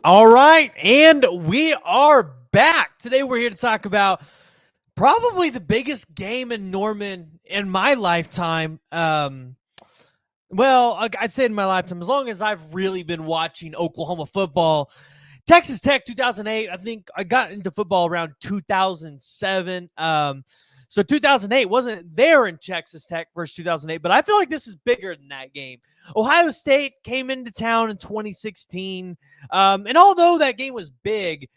All right, and we are back. Today we're here to talk about probably the biggest game in Norman in my lifetime. I'd say in my lifetime, as long as I've really been watching Oklahoma football. Texas Tech 2008, I think I got into football around 2007. So 2008 wasn't there in Texas Tech versus 2008, but I feel like this is bigger than that game. Ohio State came into town in 2016. And although that game was big,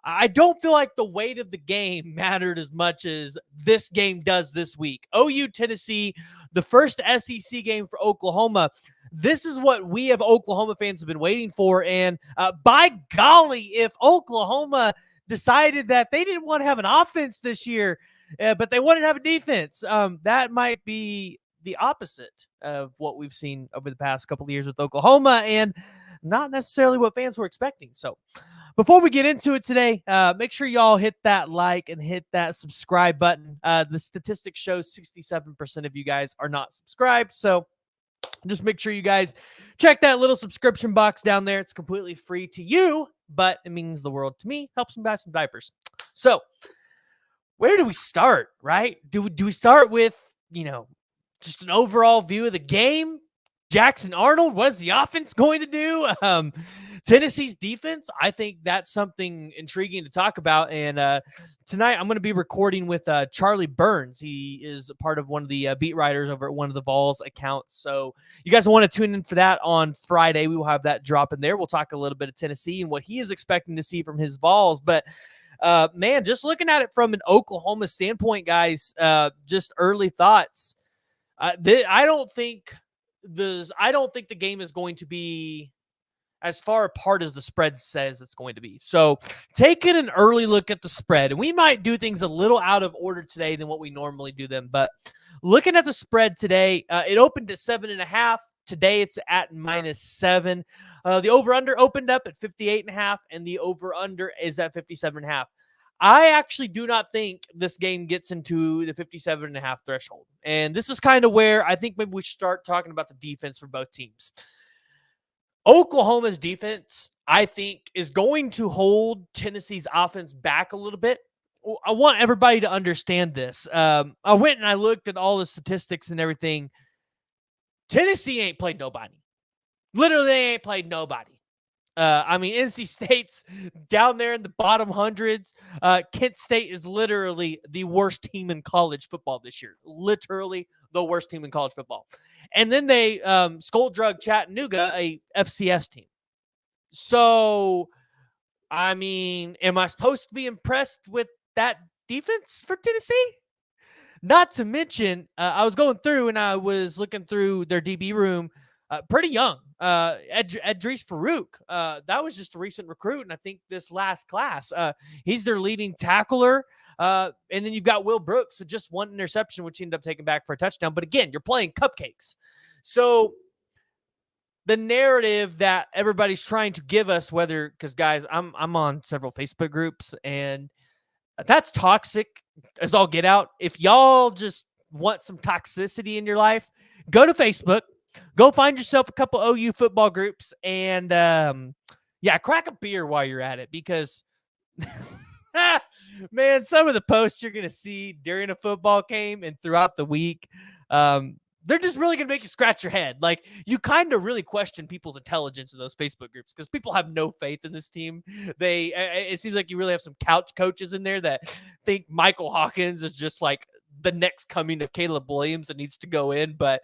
I don't feel like the weight of the game mattered as much as this game does this week. OU Tennessee, the first SEC game for Oklahoma. This is what we have Oklahoma fans have been waiting for. And by golly, if Oklahoma decided that they didn't want to have an offense this year, but they wanted to have a defense, that might be the opposite of what we've seen over the past couple of years with Oklahoma and not necessarily what fans were expecting. So before we get into it today, make sure y'all hit that like and hit that subscribe button. The statistics show 67% of you guys are not subscribed. So just make sure you guys check that little subscription box down there. It's completely free to you, but it means the world to me. Helps me buy some diapers. So where do we start, right? Do we start with, just an overall view of the game? Jackson Arnold, what is the offense going to do? Tennessee's defense, I think that's something intriguing to talk about. And tonight I'm going to be recording with Charlie Burns. He is a part of one of the beat writers over at one of the Vols accounts. So you guys want to tune in for that on Friday. We will have that drop in there. We'll talk a little bit of Tennessee and what he is expecting to see from his Vols. But man, just looking at it from an Oklahoma standpoint, guys, just early thoughts. I don't think the game is going to be as far apart as the spread says it's going to be. So taking an early look at the spread, and we might do things a little out of order today than what we normally do them, but looking at the spread today, it opened at 7.5. Today it's at -7. The over-under opened up at 58.5, and the over-under is at 57.5. I actually do not think this game gets into the 57.5 threshold. And this is kind of where I think maybe we should start talking about the defense for both teams. Oklahoma's defense, I think, is going to hold Tennessee's offense back a little bit. I want everybody to understand this. I went and I looked at all the statistics and everything. Tennessee ain't played nobody. Literally, they ain't played nobody. NC State's down there in the bottom hundreds. Kent State is literally the worst team in college football this year. Literally the worst team in college football. And then they skull drug Chattanooga, a FCS team. So, am I supposed to be impressed with that defense for Tennessee? Not to mention, I was going through and I was looking through their DB room. Pretty young. Edris Farouk. That was just a recent recruit, and I think this last class. He's their leading tackler. And then you've got Will Brooks with just one interception, which he ended up taking back for a touchdown. But again, you're playing cupcakes. So the narrative that everybody's trying to give us, because guys, I'm on several Facebook groups, and that's toxic as all get out. If y'all just want some toxicity in your life, go to Facebook. Go find yourself a couple OU football groups and, crack a beer while you're at it because, man, some of the posts you're going to see during a football game and throughout the week, they're just really going to make you scratch your head. Like, you kind of really question people's intelligence in those Facebook groups because people have no faith in this team. It seems like you really have some couch coaches in there that think Michael Hawkins is just like the next coming of Caleb Williams that needs to go in. But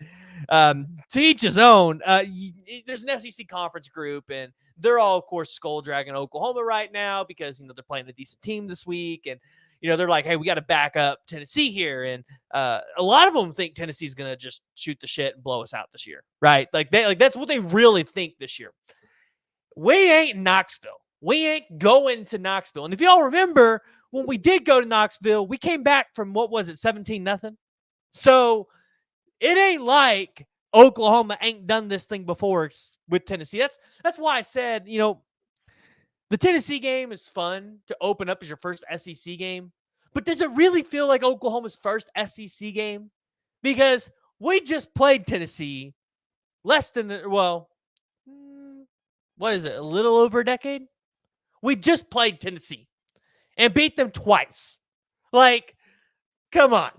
to each his own. There's an SEC conference group, and they're all, of course, skull dragging Oklahoma right now because they're playing a decent team this week, and they're like, hey, we got to back up Tennessee here, and a lot of them think Tennessee's gonna just shoot the shit and blow us out this year, right? That's what they really think this year. We ain't Knoxville. We ain't going to Knoxville. And if y'all remember, when we did go to Knoxville, we came back from, 17-0? So it ain't like Oklahoma ain't done this thing before with Tennessee. That's why I said, the Tennessee game is fun to open up as your first SEC game. But does it really feel like Oklahoma's first SEC game? Because we just played Tennessee less than, what is it, a little over a decade? We just played Tennessee and beat them twice. Like, come on.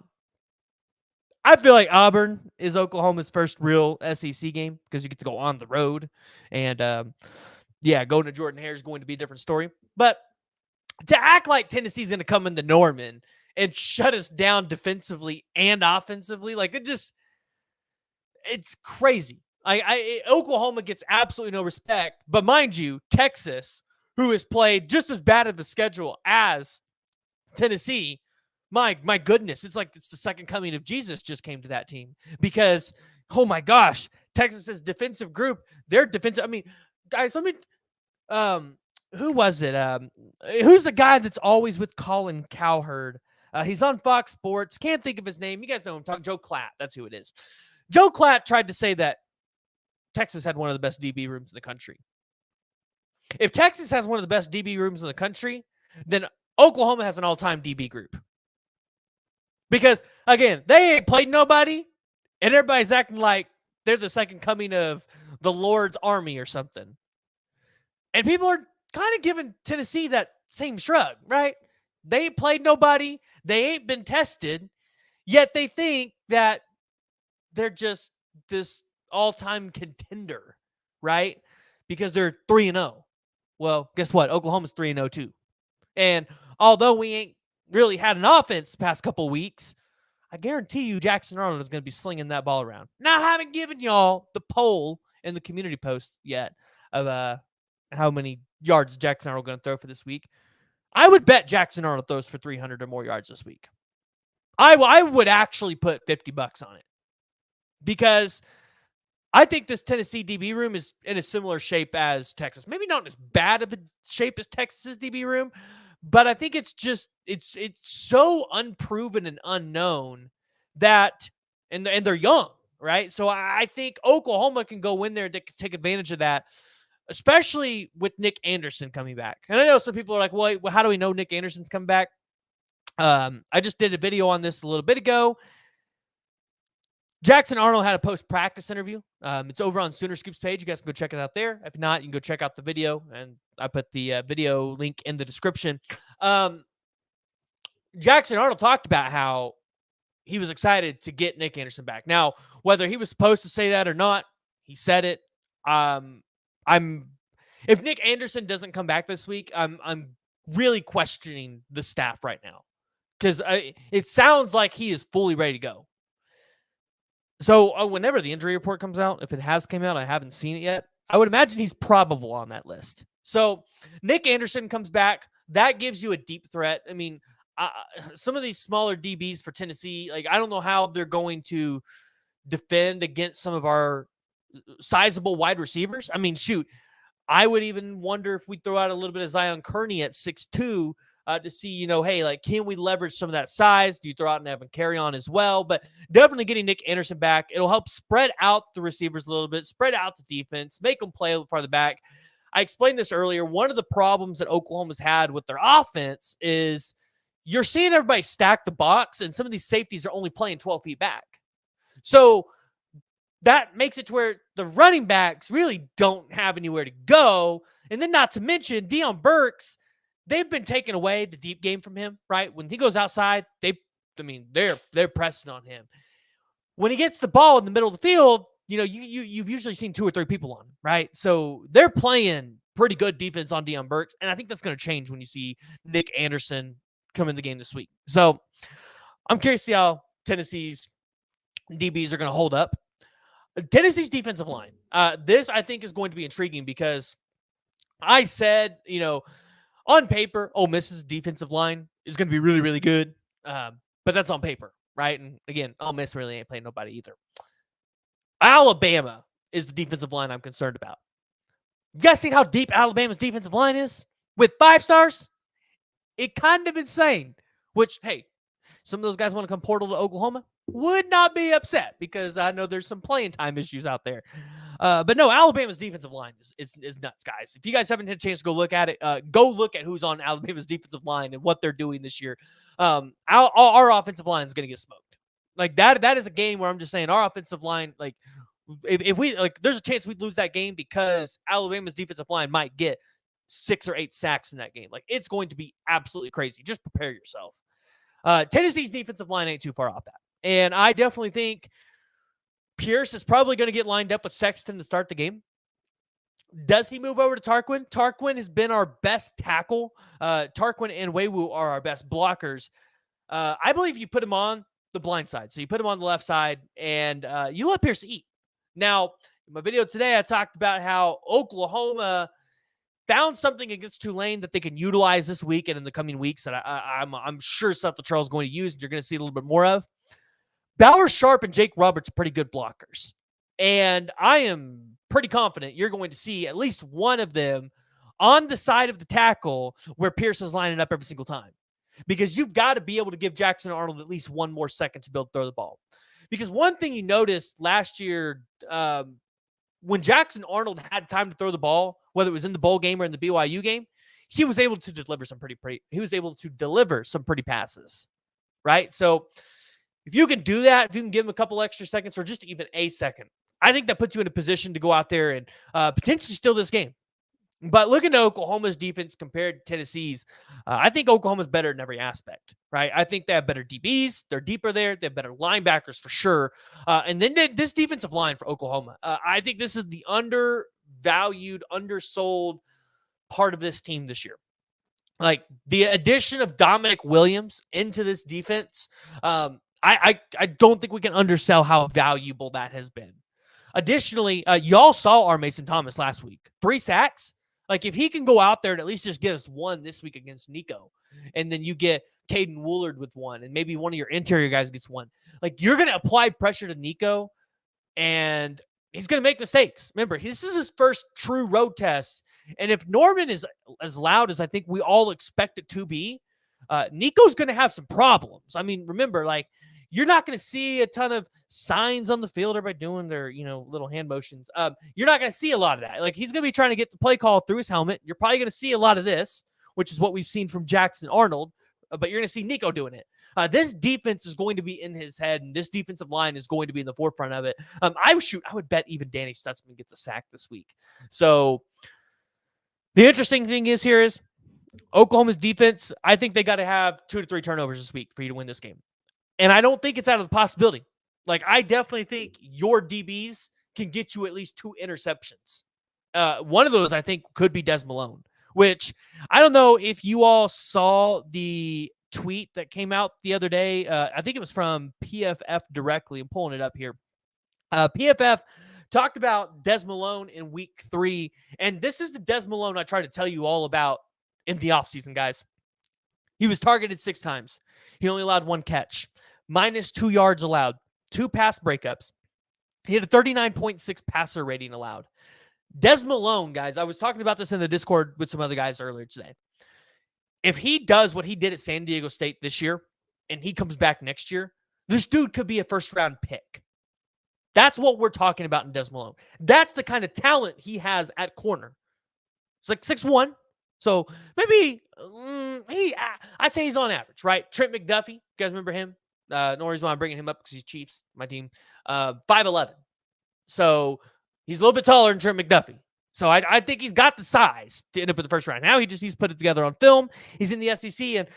I feel like Auburn is Oklahoma's first real SEC game because you get to go on the road. And, going to Jordan-Hare is going to be a different story. But to act like Tennessee's going to come into Norman and shut us down defensively and offensively, like it's crazy. Oklahoma gets absolutely no respect. But mind you, Texas, who has played just as bad of the schedule as Tennessee, my goodness, it's like it's the second coming of Jesus just came to that team because, oh my gosh, Texas's defensive group, their defensive. I mean, guys, let me. Who was it? Who's the guy that's always with Colin Cowherd? He's on Fox Sports. Can't think of his name. You guys know him. Talking Joe Klatt. That's who it is. Joe Klatt tried to say that Texas had one of the best DB rooms in the country. If Texas has one of the best DB rooms in the country, then Oklahoma has an all-time DB group. Because, again, they ain't played nobody, and everybody's acting like they're the second coming of the Lord's army or something. And people are kind of giving Tennessee that same shrug, right? They ain't played nobody. They ain't been tested. Yet they think that they're just this all-time contender, right? Because they're 3-0. Well, guess what? Oklahoma's 3-0 too. And although we ain't really had an offense the past couple weeks, I guarantee you Jackson Arnold is going to be slinging that ball around. Now, I haven't given y'all the poll in the community post yet of how many yards Jackson Arnold going to throw for this week. I would bet Jackson Arnold throws for 300 or more yards this week. I would actually put $50 on it because I think this Tennessee DB room is in a similar shape as Texas. Maybe not as bad of a shape as Texas's DB room, but I think it's just it's so unproven and unknown that and they're young, right? So I think Oklahoma can go in there and take advantage of that, especially with Nick Anderson coming back. And I know some people are like, well, how do we know Nick Anderson's coming back? I just did a video on this a little bit ago. Jackson Arnold had a post-practice interview. It's over on Sooner Scoops page. You guys can go check it out there. If not, you can go check out the video, and I put the video link in the description. Jackson Arnold talked about how he was excited to get Nick Anderson back. Now, whether he was supposed to say that or not, he said it. If Nick Anderson doesn't come back this week, I'm really questioning the staff right now because it sounds like he is fully ready to go. So whenever the injury report comes out, if it has came out, I haven't seen it yet. I would imagine he's probable on that list. So Nick Anderson comes back. That gives you a deep threat. I mean, some of these smaller DBs for Tennessee, like I don't know how they're going to defend against some of our sizable wide receivers. I mean, shoot, I would even wonder if we throw out a little bit of Zion Kearney at 6'2", to see, hey, like, can we leverage some of that size? Do you throw out an Evan Carry-On as well? But definitely getting Nick Anderson back, it'll help spread out the receivers a little bit, spread out the defense, make them play a little farther back. I explained this earlier. One of the problems that Oklahoma's had with their offense is you're seeing everybody stack the box, and some of these safeties are only playing 12 feet back. So that makes it to where the running backs really don't have anywhere to go. And then not to mention Deion Burks, they've been taking away the deep game from him, right? When he goes outside, they're pressing on him. When he gets the ball in the middle of the field, you've usually seen 2 or 3 people on him, right? So they're playing pretty good defense on Deion Burks, and I think that's going to change when you see Nick Anderson come in the game this week. So I'm curious to see how Tennessee's DBs are going to hold up. Tennessee's defensive line. This, I think, is going to be intriguing because I said, on paper, Ole Miss's defensive line is going to be really, really good. But that's on paper, right? And again, Ole Miss really ain't playing nobody either. Alabama is the defensive line I'm concerned about. You guys seen how deep Alabama's defensive line is? With 5 stars? It kind of insane. Which, hey, some of those guys want to come portal to Oklahoma. Would not be upset because I know there's some playing time issues out there. But no, Alabama's defensive line is nuts, guys. If you guys haven't had a chance to go look at it, go look at who's on Alabama's defensive line and what they're doing this year. Our offensive line is going to get smoked. Like that is a game where I'm just saying our offensive line, like if we like, there's a chance we'd lose that game because Alabama's defensive line might get 6 or 8 sacks in that game. Like, it's going to be absolutely crazy. Just prepare yourself. Tennessee's defensive line ain't too far off that. And I definitely think Pierce is probably going to get lined up with Sexton to start the game. Does he move over to Tarquin? Tarquin has been our best tackle. Tarquin and Wewu are our best blockers. I believe you put him on the blind side. So you put him on the left side and you let Pierce eat. Now, in my video today, I talked about how Oklahoma found something against Tulane that they can utilize this week and in the coming weeks that I'm sure Seth Littrell is going to use and you're going to see a little bit more of. Bauer Sharp and Jake Roberts are pretty good blockers. And I am pretty confident you're going to see at least one of them on the side of the tackle where Pierce is lining up every single time. Because you've got to be able to give Jackson Arnold at least one more second to be able to throw the ball. Because one thing you noticed last year, when Jackson Arnold had time to throw the ball, whether it was in the bowl game or in the BYU game, he was able to deliver some pretty passes, right? So if you can do that, if you can give him a couple extra seconds or just even a second, I think that puts you in a position to go out there and potentially steal this game. But looking at Oklahoma's defense compared to Tennessee's, I think Oklahoma's better in every aspect, right? I think they have better DBs. They're deeper there. They have better linebackers for sure. And then this defensive line for Oklahoma. I think this is the undervalued, undersold part of this team this year. Like the addition of Dominic Williams into this defense, I don't think we can undersell how valuable that has been. Additionally, y'all saw our Mason Thomas last week. 3 sacks. Like, if he can go out there and at least just get us one this week against Nico, and then you get Caden Woolard with one, and maybe one of your interior guys gets one, like, you're going to apply pressure to Nico, and he's going to make mistakes. Remember, this is his first true road test, and if Norman is as loud as I think we all expect it to be, Nico's going to have some problems. I mean, remember, like, you're not going to see a ton of signs on the field, everybody doing their, little hand motions. You're not going to see a lot of that. Like, he's going to be trying to get the play call through his helmet. You're probably going to see a lot of this, which is what we've seen from Jackson Arnold, but you're going to see Nico doing it. This defense is going to be in his head, and this defensive line is going to be in the forefront of it. I would bet even Danny Stutzman gets a sack this week. So the interesting thing is Oklahoma's defense, I think they got to have 2 to 3 turnovers this week for you to win this game. And I don't think it's out of the possibility. Like, I definitely think your DBs can get you at least 2 interceptions. One of those, I think, could be Des Malone, which I don't know if you all saw the tweet that came out the other day. I think it was from PFF directly. I'm pulling it up here. PFF talked about Des Malone in week 3. And this is the Des Malone I tried to tell you all about in the offseason, guys. He was targeted 6 times. He only allowed 1 catch. Minus 2 yards allowed. 2 pass breakups. He had a 39.6 passer rating allowed. Des Malone, guys, I was talking about this in the Discord with some other guys earlier today. If he does what he did at San Diego State this year, and he comes back next year, this dude could be a first-round pick. That's what we're talking about in Des Malone. That's the kind of talent he has at corner. It's like 6'1". So maybe I'd say he's on average, right? Trent McDuffie, you guys remember him? No reason why I'm bringing him up because he's Chiefs, my team. 5'11". So he's a little bit taller than Trent McDuffie. So I think he's got the size to end up in the first round. Now he just needs to put it together on film. He's in the SEC, and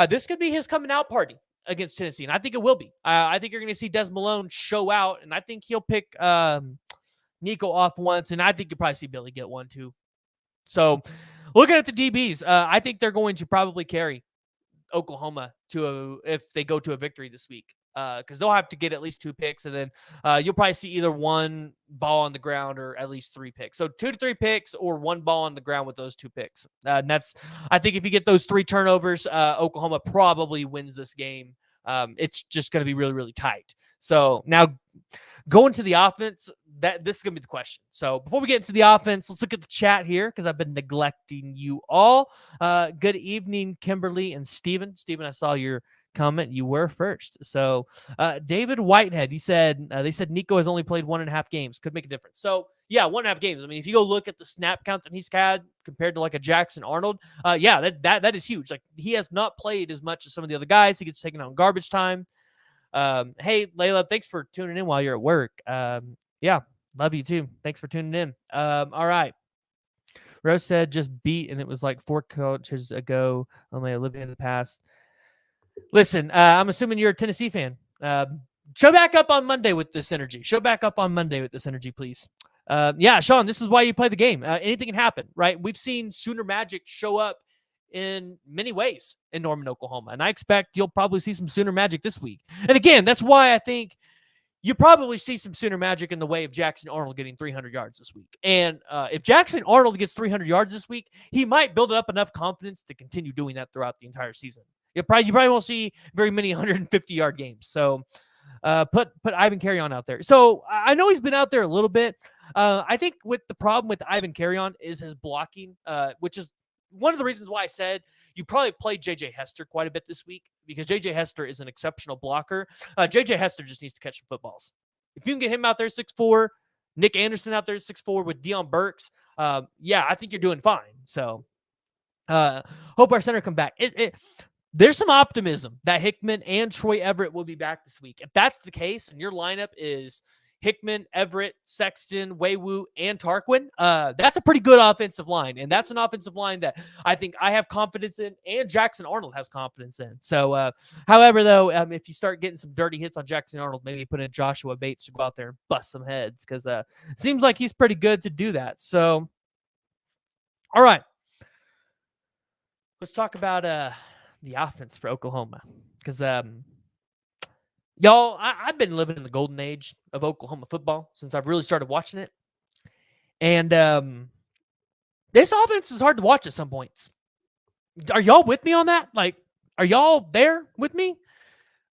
this could be his coming out party against Tennessee, and I think it will be. I think you're going to see Des Malone show out, and I think he'll pick Nico off once, and I think you'll probably see Billy get one too. So looking at the DBs, I think they're going to probably carry Oklahoma if they go to a victory this week, because they'll have to get at least 2 picks, and then you'll probably see either 1 ball on the ground or at least 3 picks. So 2 to 3 picks or 1 ball on the ground with those 2 picks. And I think if you get those 3 turnovers, Oklahoma probably wins this game. It's just going to be really, really tight. So now going to the offense, this is going to be the question. So before we get into the offense, let's look at the chat here because I've been neglecting you all. Good evening, Kimberly and Steven. Steven, I saw your comment. You were first. So David Whitehead, they said Nico has only played 1.5 games. Could make a difference. So yeah, 1.5 games. I mean, if you go look at the snap count that he's had compared to like a Jackson Arnold, that is huge. Like, he has not played as much as some of the other guys. He gets taken out in garbage time. Hey, Layla, thanks for tuning in while you're at work. Yeah, love you too. Thanks for tuning in. All right. Rose said just beat, and it was like 4 coaches ago. I may live in the past. Listen, I'm assuming you're a Tennessee fan. Show back up on Monday with this energy. Show back up on Monday with this energy, please. Yeah, Sean, this is why you play the game. Anything can happen, right? We've seen Sooner Magic show up in many ways in Norman, Oklahoma, and I expect you'll probably see some Sooner Magic this week. And again, that's why I think you probably see some Sooner Magic in the way of Jackson Arnold getting 300 yards this week. And if Jackson Arnold gets 300 yards this week, he might build up enough confidence to continue doing that throughout the entire season. You probably won't see very many 150-yard games. So put Ivan Carrion out there. So I know he's been out there a little bit. I think with the problem with Ivan Carrion is his blocking, which is one of the reasons why I said you probably played J.J. Hester quite a bit this week, because J.J. Hester is an exceptional blocker. J.J. Hester just needs to catch some footballs. If you can get him out there 6'4", Nick Anderson out there 6'4" with Deion Burks, yeah, I think you're doing fine. So hope our center come back. There's some optimism that Hickman and Troy Everett will be back this week. If that's the case and your lineup is Hickman, Everett, Sexton, Waywu, and Tarquin, that's a pretty good offensive line. And that's an offensive line that I think I have confidence in and Jackson Arnold has confidence in. So, however, though, if you start getting some dirty hits on Jackson Arnold, maybe put in Joshua Bates to go out there and bust some heads, because it seems like he's pretty good to do that. So, all right. Let's talk about the offense for Oklahoma, because y'all, I've been living in the golden age of Oklahoma football since I've really started watching it, and this offense is hard to watch at some points. Are y'all with me on that? Like, are y'all there with me?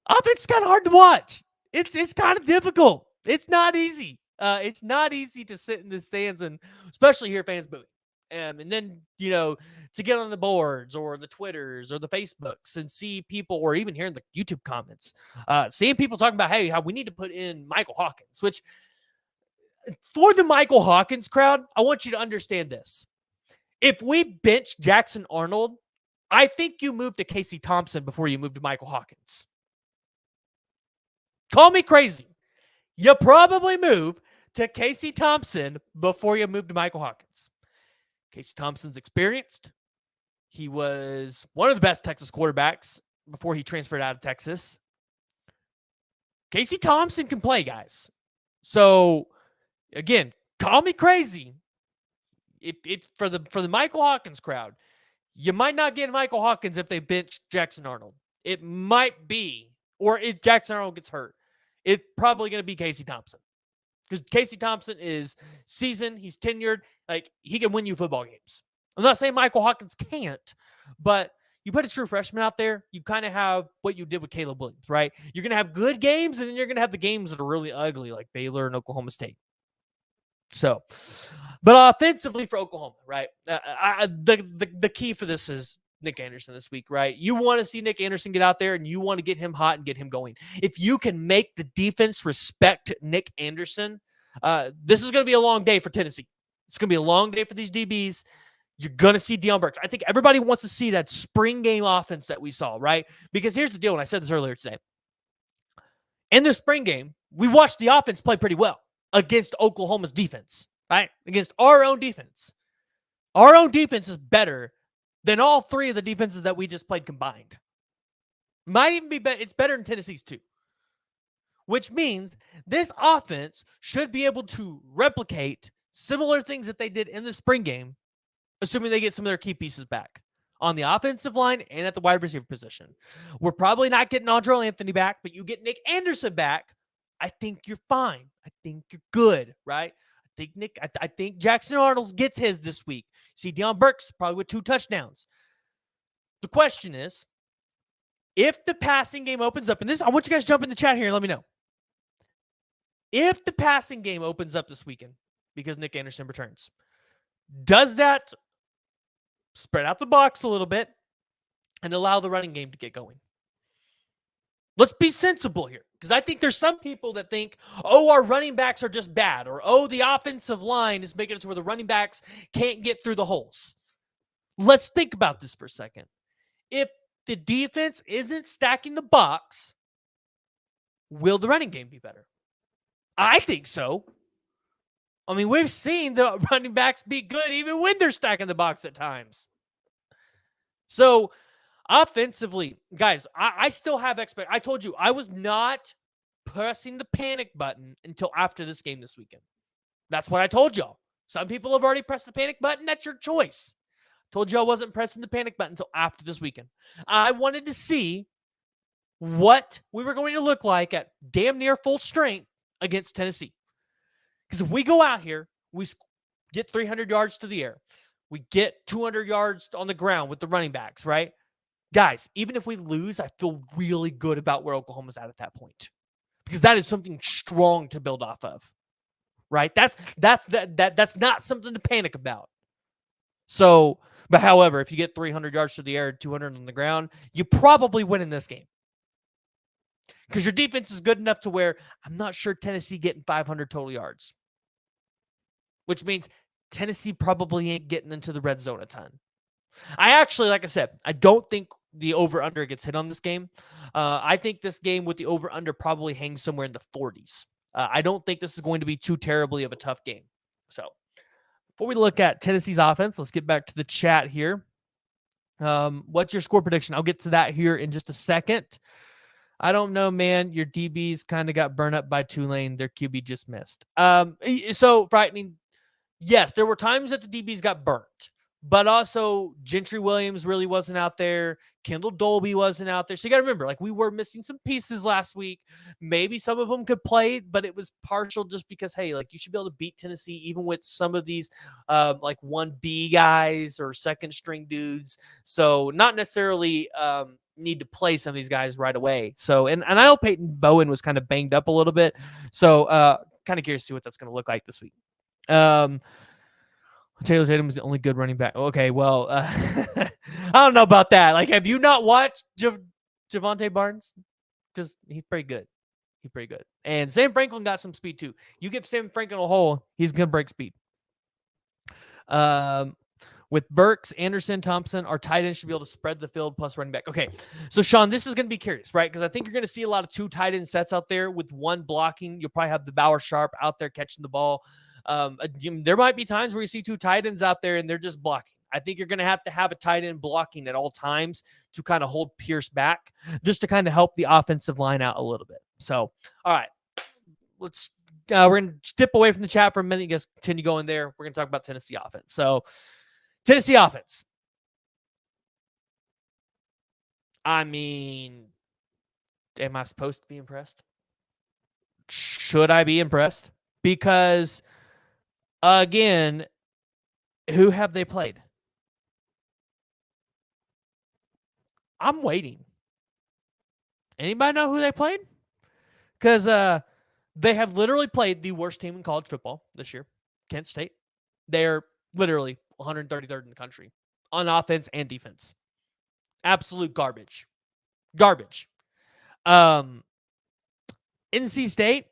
Offense is kind of hard to watch. It's kind of difficult. It's not easy. It's not easy to sit in the stands and especially hear fans booing. And then, to get on the boards or the Twitters or the Facebooks and see people, or even hearing the YouTube comments, seeing people talking about, hey, how we need to put in Michael Hawkins, which for the Michael Hawkins crowd, I want you to understand this. If we bench Jackson Arnold, I think you move to Casey Thompson before you move to Michael Hawkins. Call me crazy. You probably move to Casey Thompson before you move to Michael Hawkins. Casey Thompson's experienced. He was one of the best Texas quarterbacks before he transferred out of Texas. Casey Thompson can play, guys. So, again, call me crazy. For the Michael Hawkins crowd, you might not get Michael Hawkins if they bench Jackson Arnold. It might be, or if Jackson Arnold gets hurt, it's probably going to be Casey Thompson. Because Casey Thompson is seasoned, he's tenured, like he can win you football games. I'm not saying Michael Hawkins can't, but you put a true freshman out there, you kind of have what you did with Caleb Williams, right? You're going to have good games, and then you're going to have the games that are really ugly, like Baylor and Oklahoma State. So, but offensively for Oklahoma, right? The key for this is Nick Anderson this week, right? You want to see Nick Anderson get out there, and you want to get him hot and get him going. If you can make the defense respect Nick Anderson, this is going to be a long day for Tennessee. It's going to be a long day for these DBs. You're going to see Deion Burks. I think everybody wants to see that spring game offense that we saw, right? Because here's the deal, and I said this earlier today. In the spring game, we watched the offense play pretty well against Oklahoma's defense, right? Against our own defense. Our own defense is better than all three of the defenses that we just played combined. Might even be better. It's better than Tennessee's too. Which means this offense should be able to replicate similar things that they did in the spring game, assuming they get some of their key pieces back on the offensive line and at the wide receiver position. We're probably not getting Andrell Anthony back, but you get Nick Anderson back, I think you're fine. I think you're good, right? I think Jackson Arnold gets his this week. See, Deion Burks probably with 2 touchdowns. The question is, if the passing game opens up, and this, I want you guys to jump in the chat here and let me know. If the passing game opens up this weekend because Nick Anderson returns, does that spread out the box a little bit and allow the running game to get going? Let's be sensible here, because I think there's some people that think, oh, our running backs are just bad, or, oh, the offensive line is making it to where the running backs can't get through the holes. Let's think about this for a second. If the defense isn't stacking the box, will the running game be better? I think so. I mean, we've seen the running backs be good even when they're stacking the box at times. So offensively, guys, I still have I told you I was not pressing the panic button until after this game this weekend. That's what I told y'all. Some people have already pressed the panic button. That's your choice. Told you I wasn't pressing the panic button until after this weekend. I wanted to see what we were going to look like at damn near full strength against Tennessee. Because if we go out here, we get 300 yards to the air, we get 200 yards on the ground with the running backs, right? Guys, even if we lose, I feel really good about where Oklahoma's at that point. Because that is something strong to build off of. Right? That's not something to panic about. So, but however, if you get 300 yards to the air, 200 on the ground, you probably win in this game. Because your defense is good enough to where I'm not sure Tennessee getting 500 total yards. Which means Tennessee probably ain't getting into the red zone a ton. I actually, like I said, I don't think the over-under gets hit on this game. I think this game with the over-under probably hangs somewhere in the 40s. I don't think this is going to be too terribly of a tough game. So before we look at Tennessee's offense, let's get back to the chat here. What's your score prediction? I'll get to that here in just a second. I don't know, man. Your DBs kind of got burned up by Tulane. Their QB just missed. So frightening. Yes, there were times that the DBs got burnt. But also, Gentry Williams really wasn't out there. Kendall Dolby wasn't out there. So you got to remember, like, we were missing some pieces last week. Maybe some of them could play, but it was partial just because, hey, like, you should be able to beat Tennessee even with some of these, like, 1B guys or second-string dudes. So not necessarily need to play some of these guys right away. So, and I know Peyton Bowen was kind of banged up a little bit. So kind of curious to see what that's going to look like this week. Taylor Tatum is the only good running back. Okay, well, I don't know about that. Like, have you not watched Javonte Barnes? Because he's pretty good. He's pretty good. And Sam Franklin got some speed, too. You give Sam Franklin a hole, he's going to break speed. With Burks, Anderson, Thompson, our tight end should be able to spread the field plus running back. Okay, so, Sean, this is going to be curious, right? Because I think you're going to see a lot of two tight end sets out there with one blocking. You'll probably have the Bauer Sharp out there catching the ball. There might be times where you see two tight ends out there and they're just blocking. I think you're going to have a tight end blocking at all times to kind of hold Pierce back, just to kind of help the offensive line out a little bit. So, all right, let's we're going to step away from the chat for a minute. You guys continue going there. We're going to talk about Tennessee offense. So, Tennessee offense. I mean, am I supposed to be impressed? Should I be impressed? Because again, who have they played? I'm waiting. Anybody know who they played? Because they have literally played the worst team in college football this year, Kent State. They're literally 133rd in the country on offense and defense. Absolute garbage. Garbage. NC State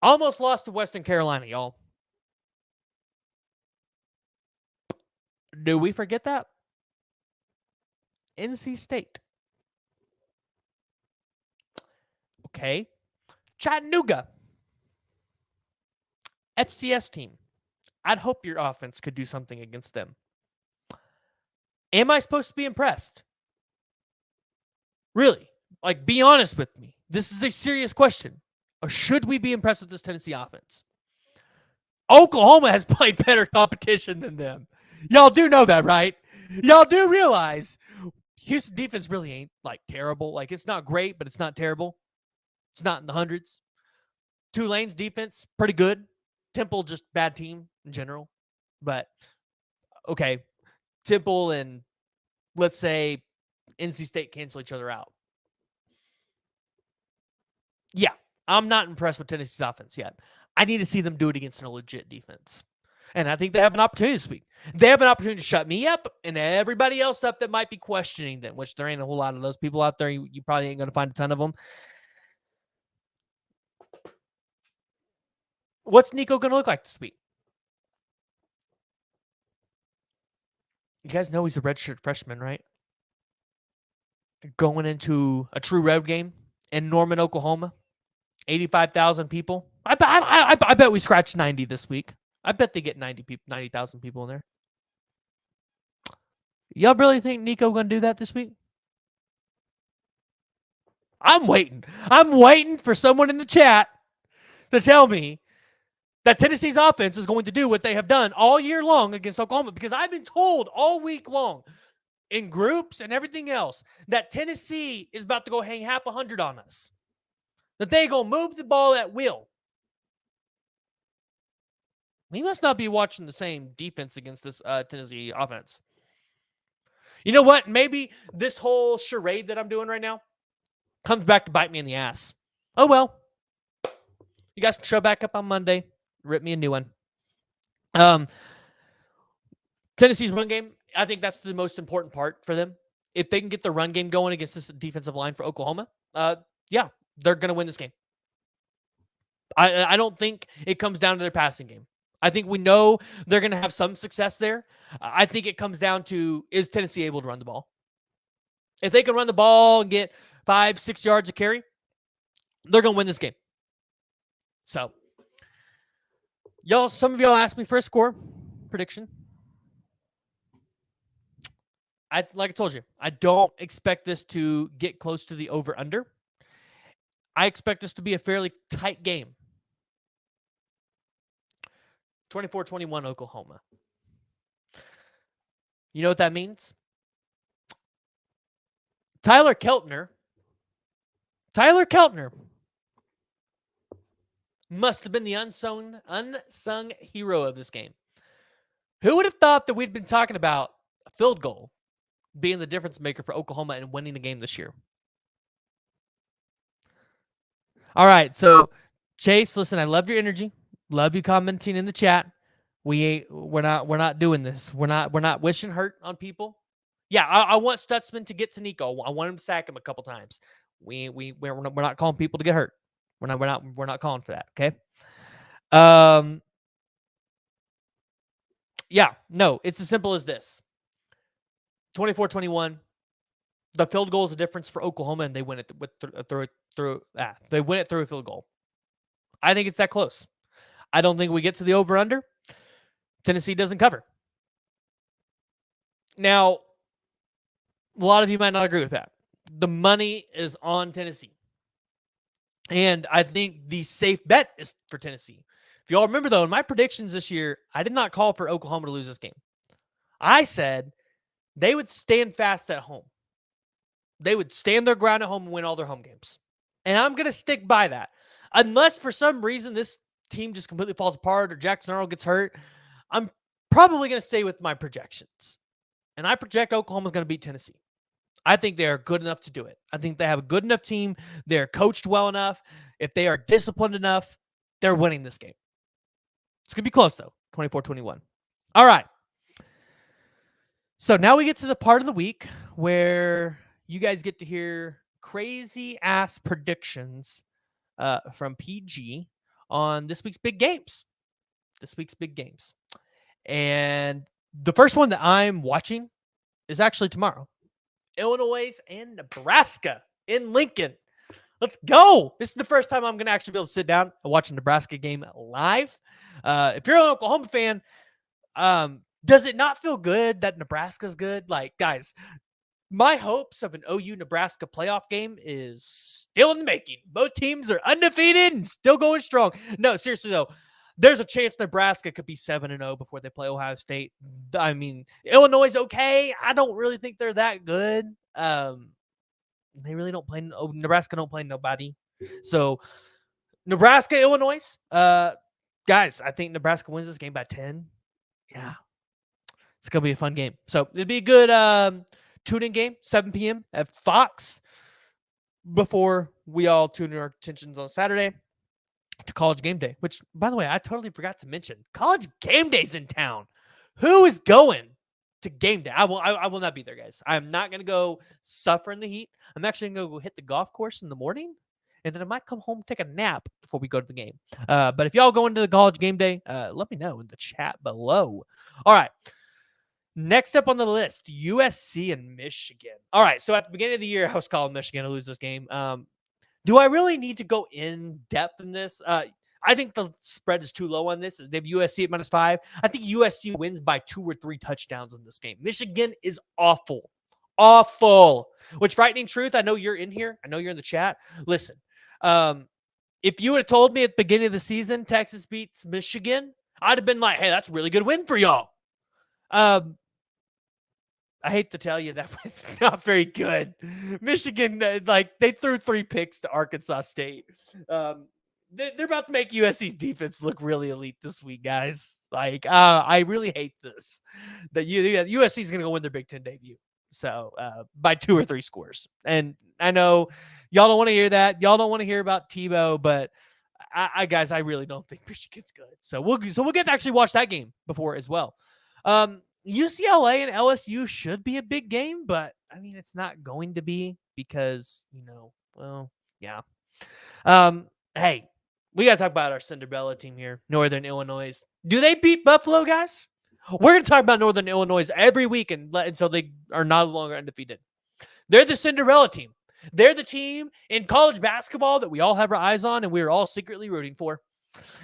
almost lost to Western Carolina, y'all. Do we forget that? NC State. Okay. Chattanooga. FCS team. I'd hope your offense could do something against them. Am I supposed to be impressed? Really? Like, be honest with me. This is a serious question. Or should we be impressed with this Tennessee offense? Oklahoma has played better competition than them. Y'all do know that, right? Y'all do realize Houston defense really ain't, like, terrible. Like, it's not great, but it's not terrible. It's not in the hundreds. Tulane's defense, pretty good. Temple, just bad team in general. But, okay, Temple and, let's say, NC State cancel each other out. Yeah, I'm not impressed with Tennessee's offense yet. I need to see them do it against a legit defense. And I think they have an opportunity this week. They have an opportunity to shut me up and everybody else up that might be questioning them, which there ain't a whole lot of those people out there. You probably ain't going to find a ton of them. What's Nico going to look like this week? You guys know he's a redshirt freshman, right? Going into a true road game in Norman, Oklahoma. 85,000 people. I bet we scratch 90 this week. I bet they get 90,000 people in there. Y'all really think Nico going to do that this week? I'm waiting. I'm waiting for someone in the chat to tell me that Tennessee's offense is going to do what they have done all year long against Oklahoma, because I've been told all week long in groups and everything else that Tennessee is about to go hang half 100 on us, that they going to move the ball at will. We must not be watching the same defense against this Tennessee offense. You know what? Maybe this whole charade that I'm doing right now comes back to bite me in the ass. Oh, well. You guys can show back up on Monday. Rip me a new one. Tennessee's run game, I think that's the most important part for them. If they can get the run game going against this defensive line for Oklahoma, yeah, they're going to win this game. I don't think it comes down to their passing game. I think we know they're going to have some success there. I think it comes down to, is Tennessee able to run the ball? If they can run the ball and get 5-6 yards of carry, they're going to win this game. So, some of y'all asked me for a score prediction. Like I told you, I don't expect this to get close to the over-under. I expect this to be a fairly tight game. 24-21 Oklahoma. You know what that means? Tyler Keltner must have been the unsung hero of this game. Who would have thought that we'd been talking about a field goal being the difference maker for Oklahoma and winning the game this year? All right, so Chase, listen, I love your energy. Love you commenting in the chat. We're not doing this. We're not wishing hurt on people. Yeah, I want Stutzman to get to Nico. I want him to sack him a couple times. We're not calling people to get hurt. We're not calling for that. Okay. Yeah, no, it's as simple as this. 24-21. The field goal is the difference for Oklahoma, and they win it through a field goal. I think it's that close. I don't think we get to the over-under. Tennessee doesn't cover. Now, a lot of you might not agree with that. The money is on Tennessee. And I think the safe bet is for Tennessee. If you all remember, though, in my predictions this year, I did not call for Oklahoma to lose this game. I said they would stand fast at home. They would stand their ground at home and win all their home games. And I'm going to stick by that. Unless for some reason this team just completely falls apart or Jackson Arnold gets hurt, I'm probably going to stay with my projections. And I project Oklahoma's going to beat Tennessee. I think they are good enough to do it. I think they have a good enough team. They're coached well enough. If they are disciplined enough, they're winning this game. It's going to be close, though. 24-21. All right. So now we get to the part of the week where you guys get to hear crazy-ass predictions from PG on this week's big games. And the first one that I'm watching is actually tomorrow. Illinois and Nebraska in Lincoln. Let's go. This is the first time I'm going to actually be able to sit down and watch a Nebraska game live. If you're an Oklahoma fan, does it not feel good that Nebraska's good? Like, guys, my hopes of an OU-Nebraska playoff game is still in the making. Both teams are undefeated and still going strong. No, seriously, though. There's a chance Nebraska could be 7-0 before they play Ohio State. I mean, Illinois is okay. I don't really think they're that good. They really don't play. Nebraska don't play nobody. So, Nebraska, Illinois. Guys, I think Nebraska wins this game by 10. Yeah. It's going to be a fun game. So, it'd be a good tune-in game, 7 p.m. at Fox before we all tune our attentions on Saturday to College Game Day, which, by the way, I totally forgot to mention. College Game Day's in town. Who is going to Game Day? I will not be there, guys. I'm not going to go suffer in the heat. I'm actually going to go hit the golf course in the morning, and then I might come home, take a nap before we go to the game. But if y'all go into the College Game Day, let me know in the chat below. All right. Next up on the list, USC and Michigan. All right, so at the beginning of the year, I was calling Michigan to lose this game. Do I really need to go in depth in this? I think the spread is too low on this. They have USC at -5. I think USC wins by 2 or 3 touchdowns in this game. Michigan is awful. Awful. Which frightening truth, I know you're in here. I know you're in the chat. Listen, if you would have told me at the beginning of the season Texas beats Michigan, I'd have been like, hey, that's a really good win for y'all. I hate to tell you that it's not very good. Michigan, they threw 3 picks to Arkansas State. They're about to make USC's defense look really elite this week, guys. I really hate this. That USC is going to go win their Big Ten debut. So by 2 or 3 scores. And I know y'all don't want to hear that. Y'all don't want to hear about Tebow, but guys, I really don't think Michigan's good. So we'll get to actually watch that game before as well. UCLA and LSU should be a big game, but I mean, it's not going to be because, yeah. Hey, we got to talk about our Cinderella team here, Northern Illinois. Do they beat Buffalo, guys? We're going to talk about Northern Illinois every week until they are no longer undefeated. They're the Cinderella team. They're the team in college basketball that we all have our eyes on and we're all secretly rooting for.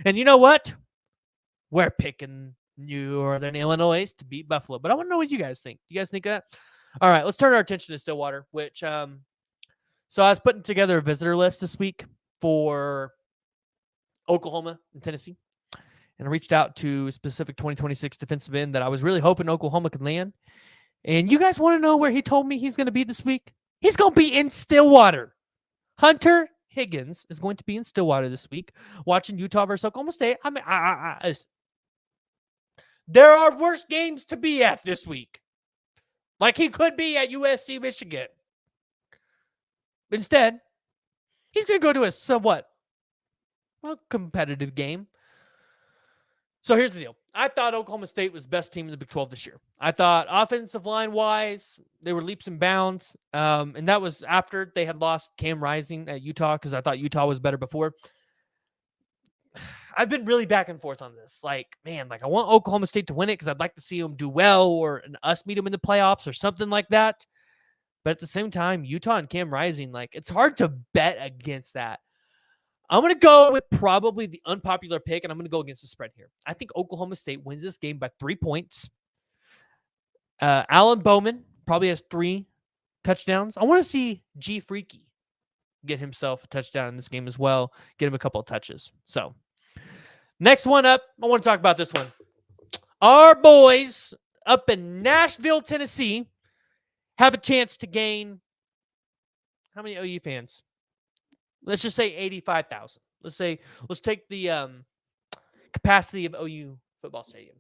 And you know what? We're picking Northern Illinois to beat Buffalo. But I want to know what you guys think. Do you guys think that? All right, let's turn our attention to Stillwater, which so I was putting together a visitor list this week for Oklahoma and Tennessee. And I reached out to a specific 2026 defensive end that I was really hoping Oklahoma could land. And you guys want to know where he told me he's going to be this week? He's going to be in Stillwater. Hunter Higgins is going to be in Stillwater this week watching Utah versus Oklahoma State. I mean, there are worse games to be at this week. Like he could be at USC, Michigan. Instead, he's going to go to a somewhat competitive game. So here's the deal. I thought Oklahoma State was the best team in the Big 12 this year. I thought offensive line-wise, they were leaps and bounds. And that was after they had lost Cam Rising at Utah because I thought Utah was better before. I've been really back and forth on this. I want Oklahoma State to win it because I'd like to see them do well or us meet them in the playoffs or something like that. But at the same time, Utah and Cam Rising, it's hard to bet against that. I'm going to go with probably the unpopular pick, and I'm going to go against the spread here. I think Oklahoma State wins this game by 3 points. Alan Bowman probably has 3 touchdowns. I want to see G Freaky get himself a touchdown in this game as well, get him a couple of touches. So next one up, I want to talk about this one. Our boys up in Nashville, Tennessee, have a chance to gain how many OU fans? Let's just say 85,000. Let's take the capacity of OU football stadium.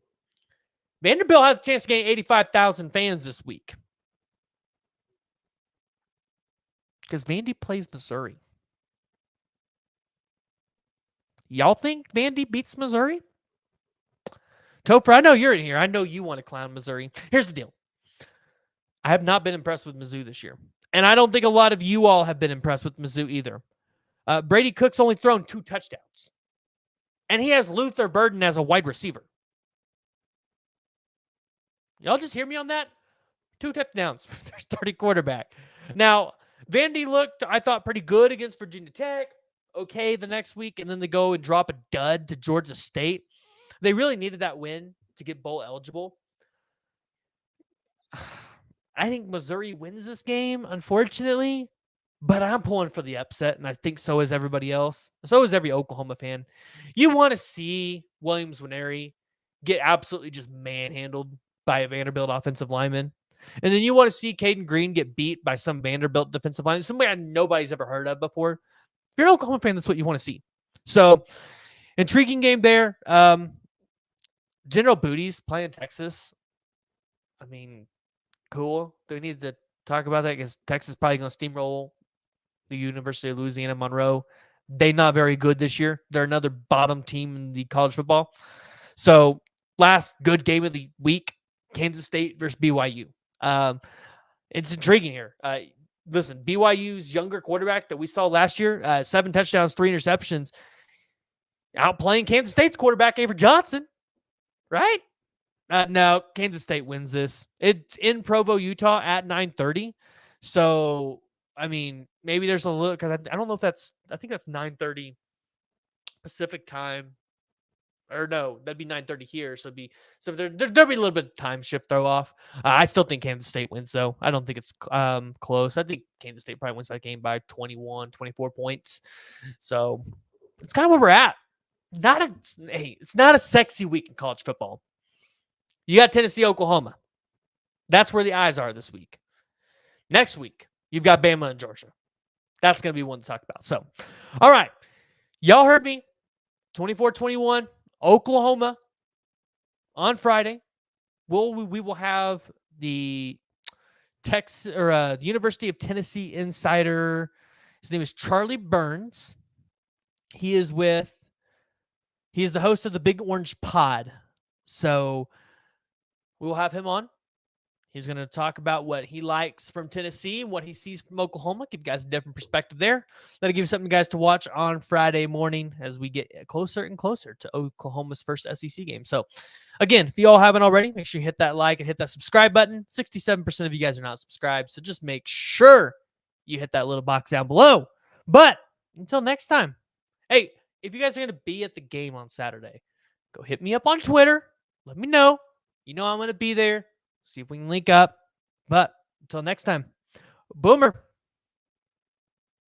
Vanderbilt has a chance to gain 85,000 fans this week. Because Vandy plays Missouri. Y'all think Vandy beats Missouri? Topher, I know you're in here. I know you want to clown Missouri. Here's the deal. I have not been impressed with Mizzou this year. And I don't think a lot of you all have been impressed with Mizzou either. Brady Cook's only thrown 2 touchdowns. And he has Luther Burden as a wide receiver. Y'all just hear me on that? 2 touchdowns for their starting quarterback. Now, Vandy looked, I thought, pretty good against Virginia Tech. Okay, the next week, and then they go and drop a dud to Georgia State. They really needed that win to get bowl eligible. I think Missouri wins this game, unfortunately. But I'm pulling for the upset, and I think so is everybody else. So is every Oklahoma fan. You want to see Williams Nwaneri get absolutely just manhandled by a Vanderbilt offensive lineman. And then you want to see Caden Green get beat by some Vanderbilt defensive lineman, somebody nobody's ever heard of before. If you're an Oklahoma fan, that's what you want to see. So, intriguing game there. General Booty's playing Texas. I mean, cool. Do we need to talk about that? Because Texas is probably going to steamroll the University of Louisiana Monroe. They're not very good this year. They're another bottom team in the college football. So last good game of the week, Kansas State versus BYU. It's intriguing here. Listen, BYU's younger quarterback that we saw last year, 7 touchdowns, 3 interceptions, outplaying Kansas State's quarterback, Avery Johnson, right? No, Kansas State wins this. It's in Provo, Utah at 9:30. So, I mean, maybe there's a little, because I don't know if I think that's 9:30 Pacific time. Or no, that'd be 9:30 here. So there'll be a little bit of time shift throw off. I still think Kansas State wins, though. I don't think it's close. I think Kansas State probably wins that game by 21, 24 points. So it's kind of where we're at. It's not a sexy week in college football. You got Tennessee, Oklahoma. That's where the eyes are this week. Next week, you've got Bama and Georgia. That's going to be one to talk about. So, all right. Y'all heard me. 24-21, Oklahoma on Friday. We will have the the University of Tennessee insider. His name is Charlie Burns. He is the host of the Big Orange Pod. So we will have him on. He's going to talk about what he likes from Tennessee and what he sees from Oklahoma. Give you guys a different perspective there. That'll give you something, guys, to watch on Friday morning as we get closer and closer to Oklahoma's first SEC game. So, again, if you all haven't already, make sure you hit that like and hit that subscribe button. 67% of you guys are not subscribed, so just make sure you hit that little box down below. But until next time, hey, if you guys are going to be at the game on Saturday, go hit me up on Twitter. Let me know. You know I'm going to be there. See if we can link up. But until next time, Boomer.